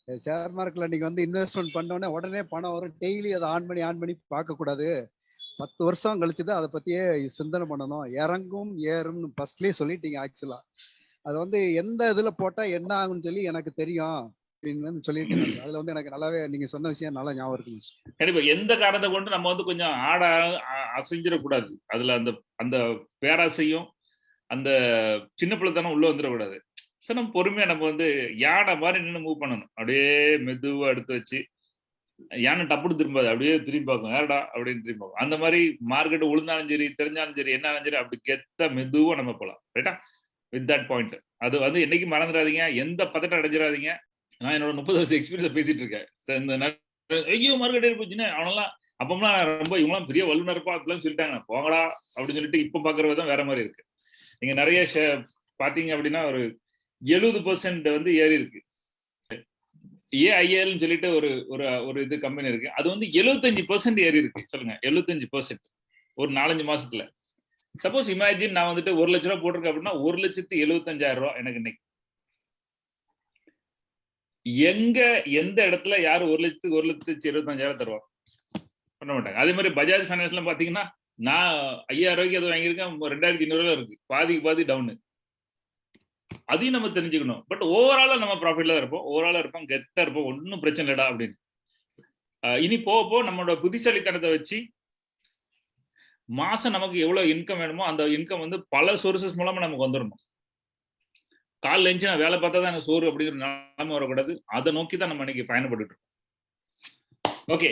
Share மார்க்கெட்ல நீங்க வந்து இன்வெஸ்ட்மெண்ட் பண்ணோடனே உடனே பணம் வரும். டெய்லி அதை ஆன் பண்ணி பார்க்க கூடாது. 10 வருஷம் கழிச்சுதான் அதை பத்தியே சிந்தனை பண்ணணும். இறங்கும் ஏறும்னு ஃபர்ஸ்ட்லயே சொல்லிட்டீங்க. ஆக்சுவலா அது வந்து எந்த இதுல போட்டா என்ன ஆகும்னு சொல்லி எனக்கு தெரியும் அப்படின்னு சொல்லியிருக்கேன். அதுல வந்து எனக்கு நல்லாவே நீங்க சொன்ன விஷயம் நல்லா ஞாபகம் இருக்குங்க. கண்டிப்பா எந்த காரணத்தை கொண்டு நம்ம வந்து கொஞ்சம் அசைஞ்சிடக்கூடாது. அதுல அந்த அந்த பேராசையும் அந்த சின்ன பிள்ளைத்தனம் உள்ள வந்துடக்கூடாது. சார் நம்ம பொறுமையா நம்ம வந்து யானை மாதிரி நின்று மூவ் பண்ணணும். அப்படியே மெதுவா எடுத்து வச்சு யானை டப்புன்னு திரும்பாது, அப்படியே திரும்பி பார்க்கும், யாரடா அப்படின்னு திரும்பி பார்க்கும். அந்த மாதிரி மார்க்கெட் உளுந்தாலும் சரி, தெரிஞ்சாலும் சரி, என்னாலும் சரி, அப்படி கெத்த மெதுவா நம்ம போகலாம். ரைட்டா? வித் தட் பாயிண்ட் அது வந்து என்னைக்கும் மறந்துடாதீங்க. எந்த பதட்டம் அடைஞ்சிடாதீங்க. நான் என்னோட 30 வருஷம் எக்ஸ்பீரியன்ஸ் பேசிட்டு இருக்கேன். இந்த ஐயோ மார்க்கெட் ஏறி போச்சுன்னு அவனெல்லாம் அப்பம்லாம் ரொம்ப இவங்களாம் பெரிய வல்லுநர்ப்பா அப்படிலாம் சொல்லிட்டாங்க. போங்கடா அப்படின்னு சொல்லிட்டு இப்ப பாக்குற விதம் வேற மாதிரி இருக்கு. நீங்க நிறைய பாத்தீங்க அப்படின்னா ஒரு 70% வந்து ஏறி இருக்கு. ஏஐஎல்னு சொல்லிட்டு ஒரு ஒரு இது கம்பெனி இருக்கு. அது வந்து 75% ஏறி இருக்கு. சொல்லுங்க 75% ஒரு 4-5 மாசத்துல. சப்போஸ் இமேஜின் நான் வந்துட்டு 1 லட்ச ரூபாய் போட்டிருக்கேன் அப்படின்னா 1,75,000 ரூபாய் எனக்கு இன்னைக்கு. எங்க எந்த இடத்துல யாரு 1,25,000 தருவா? பண்ண மாட்டாங்க. அதே மாதிரி பஜாஜ் ஃபைனான்ஸ்ல பாத்தீங்கன்னா நான் 5,000 ரூபாய்க்கு அது வாங்கியிருக்கேன், 2,200 இருக்கு. பாதி டவுனு. அதையும் நம்ம தெரிஞ்சுக்கணும். பட் ஓவராலா நம்ம ப்ராஃபிட்ல தான் இருப்போம். ஓவராலா இருப்போம், கெத்தா இருப்போம், ஒன்னும் பிரச்சனை இல்லடா அப்படின்னு. இனி போக நம்மளோட புத்திசாலித்தனத்தை வச்சு மாசம் நமக்கு எவ்வளவு இன்கம் வேணுமோ அந்த இன்கம் வந்து பல சோர்சஸ் மூலமா நமக்கு வந்துடணும். காலைல எழுந்து நான் வேலை பார்த்தா தான் எனக்கு சோறு அப்படிங்கிற நிலைமை வரக்கூடாது. அதை நோக்கி தான் நம்ம இன்னைக்கு பயணப்பட்டு இருக்கோம். ஓகே.